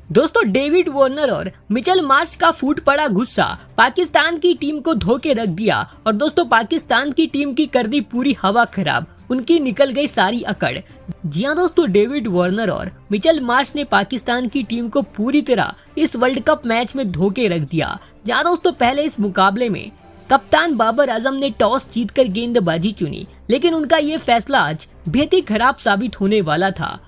दोस्तों David Warner और Mitchell Marsh का फूट पड़ा गुस्सा पाकिस्तान की टीम को धो के रख दिया और दोस्तों पाकिस्तान की टीम की कर दी पूरी हवा खराब, उनकी निकल गई सारी अकड़। जी हाँ दोस्तों, डेविड वार्नर और मिचेल मार्श ने पाकिस्तान की टीम को पूरी तरह इस वर्ल्ड कप मैच में धो के रख दिया। जहाँ दोस्तों पहले इस मुकाबले में कप्तान बाबर आजम ने टॉस जीतकर गेंदबाजी चुनी, लेकिन उनका ये फैसला आज बेहद ही खराब साबित होने वाला था,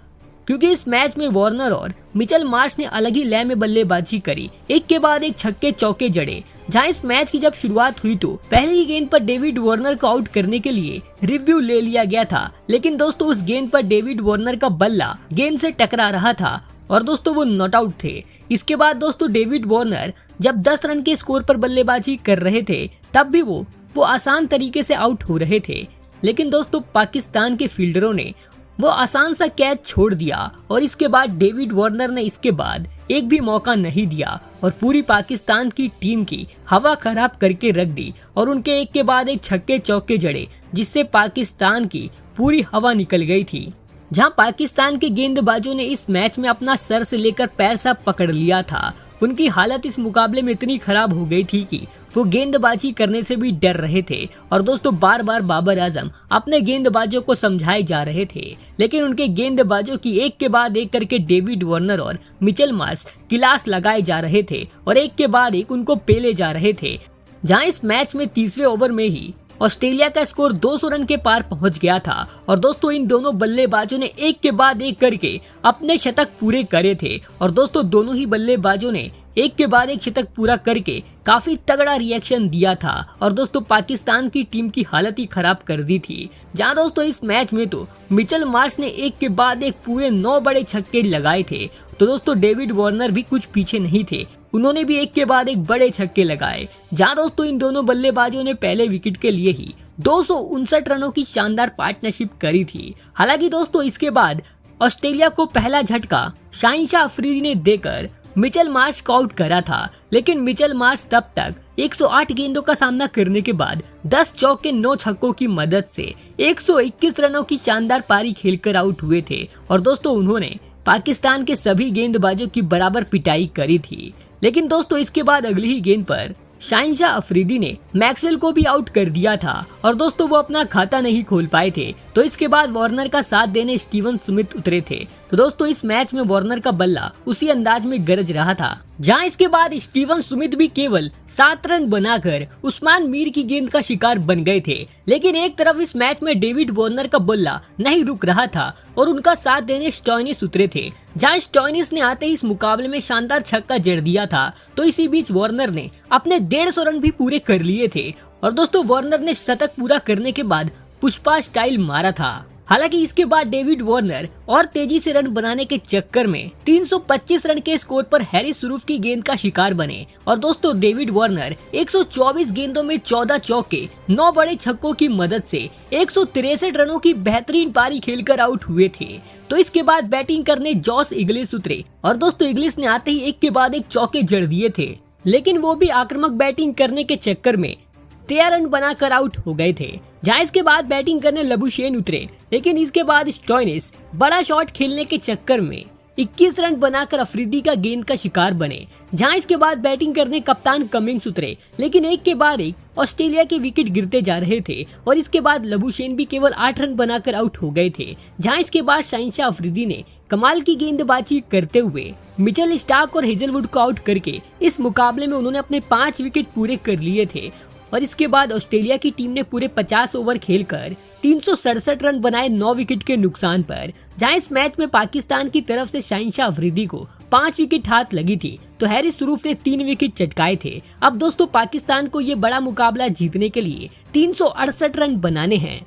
क्योंकि इस मैच में वार्नर और मिचेल मार्श ने अलग ही लय में बल्लेबाजी करी, एक के बाद एक छक्के चौके जड़े। जहां इस मैच की जब शुरुआत हुई तो पहली ही गेंद पर डेविड वार्नर को आउट करने के लिए रिव्यू ले लिया गया था, लेकिन दोस्तों उस गेंद पर डेविड वार्नर का बल्ला गेंद से टकरा रहा था और दोस्तों वो नॉट आउट थे। इसके बाद दोस्तों डेविड वार्नर जब 10 रन के स्कोर पर बल्लेबाजी कर रहे थे तब भी वो आसान तरीके से आउट हो रहे थे, लेकिन दोस्तों पाकिस्तान के फील्डरों ने वो आसान सा कैच छोड़ दिया और इसके बाद डेविड वार्नर ने इसके बाद एक भी मौका नहीं दिया और पूरी पाकिस्तान की टीम की हवा खराब करके रख दी और उनके एक के बाद एक छक्के चौके जड़े, जिससे पाकिस्तान की पूरी हवा निकल गई थी। जहां पाकिस्तान के गेंदबाजों ने इस मैच में अपना सर से लेकर पैर सब पकड़ लिया था। उनकी हालत इस मुकाबले में इतनी खराब हो गई थी कि वो गेंदबाजी करने से भी डर रहे थे और दोस्तों बार बार बाबर आजम अपने गेंदबाजों को समझाए जा रहे थे, लेकिन उनके गेंदबाजों की एक के बाद एक करके डेविड वार्नर और मिचेल मार्श क्लास लगाए जा रहे थे और एक के बाद एक उनको पेले जा रहे थे। जहां इस मैच में तीसरे ओवर में ही ऑस्ट्रेलिया का स्कोर 200 रन के पार पहुंच गया था और दोस्तों इन दोनों बल्लेबाजों ने एक के बाद एक करके अपने शतक पूरे करे थे और दोस्तों दोनों ही बल्लेबाजों ने एक के बाद एक शतक पूरा करके काफी तगड़ा रिएक्शन दिया था और दोस्तों पाकिस्तान की टीम की हालत ही खराब कर दी थी। जहां दोस्तों इस मैच में तो मिचेल मार्श ने एक के बाद एक पूरे 9 बड़े छक्के लगाए थे, तो दोस्तों डेविड वार्नर भी कुछ पीछे नहीं थे, उन्होंने भी एक के बाद एक बड़े छक्के लगाए। जहां दोस्तों इन दोनों बल्लेबाजों ने पहले विकेट के लिए ही 259 रनों की शानदार पार्टनरशिप करी थी। हालांकि दोस्तों इसके बाद ऑस्ट्रेलिया को पहला झटका शाहिनशाह अफरीदी ने देकर मिचेल मार्श को आउट करा था, लेकिन मिचेल मार्श तब तक 108 गेंदों का सामना करने के बाद 10 चौके 9 छक्कों की मदद से 121 रनों की शानदार पारी खेलकर आउट हुए थे और दोस्तों उन्होंने पाकिस्तान के सभी गेंदबाजों की बराबर पिटाई करी थी। लेकिन दोस्तों इसके बाद अगली ही गेंद पर शाहिनशाह अफरीदी ने मैक्सवेल को भी आउट कर दिया था और दोस्तों वो अपना खाता नहीं खोल पाए थे, तो इसके बाद वार्नर का साथ देने स्टीवन स्मिथ उतरे थे। तो दोस्तों इस मैच में वार्नर का बल्ला उसी अंदाज में गरज रहा था। जहां इसके बाद स्टीवन स्मिथ भी केवल 7 रन बनाकर उस्मान मीर की गेंद का शिकार बन गए थे, लेकिन एक तरफ इस मैच में डेविड वार्नर का बल्ला नहीं रुक रहा था और उनका साथ देने स्टॉइनिस उतरे थे। जहां स्टॉइनिस ने आते ही इस मुकाबले में शानदार छक्का जड़ दिया था, तो इसी बीच वार्नर ने अपने 150 रन भी पूरे कर लिए थे और दोस्तों वार्नर ने शतक पूरा करने के बाद पुष्पा स्टाइल मारा था। हालांकि इसके बाद डेविड वार्नर और तेजी से रन बनाने के चक्कर में 325 रन के स्कोर पर हैरिस रूफ की गेंद का शिकार बने और दोस्तों डेविड वार्नर 124 गेंदों में 14 चौके 9 बड़े छक्कों की मदद से 163 रनों की बेहतरीन पारी खेलकर आउट हुए थे। तो इसके बाद बैटिंग करने जॉस इंग्लिश उतरे और दोस्तों इंग्लिश ने आते ही एक के बाद एक चौके जड़ दिए थे, लेकिन वो भी आक्रामक बैटिंग करने के चक्कर में 13 रन बनाकर आउट हो गए थे। जहां इसके बाद बैटिंग करने लबुशेन उतरे, लेकिन इसके बाद स्टॉइनिस बड़ा शॉट खेलने के चक्कर में 21 रन बनाकर अफरीदी का गेंद का शिकार बने। जहां इसके बाद बैटिंग करने कप्तान कमिंग्स उतरे, लेकिन एक के बाद एक ऑस्ट्रेलिया के विकेट गिरते जा रहे थे और इसके बाद लबुशेन भी केवल 8 रन बनाकर आउट हो गए थे। जहां इसके बाद शाहिनशाह अफरीदी ने कमाल की गेंदबाजी करते हुए मिचेल स्टार्क और हेजलवुड को आउट करके इस मुकाबले में उन्होंने अपने 5 विकेट पूरे कर लिए थे और इसके बाद ऑस्ट्रेलिया की टीम ने पूरे 50 ओवर खेलकर 367 रन बनाए 9 विकेट के नुकसान पर। जहां इस मैच में पाकिस्तान की तरफ से शाहिनशाह अफरीदी को 5 विकेट हाथ लगी थी, तो हैरिस रूफ ने 3 विकेट चटकाए थे। अब दोस्तों पाकिस्तान को ये बड़ा मुकाबला जीतने के लिए 368 रन बनाने हैं।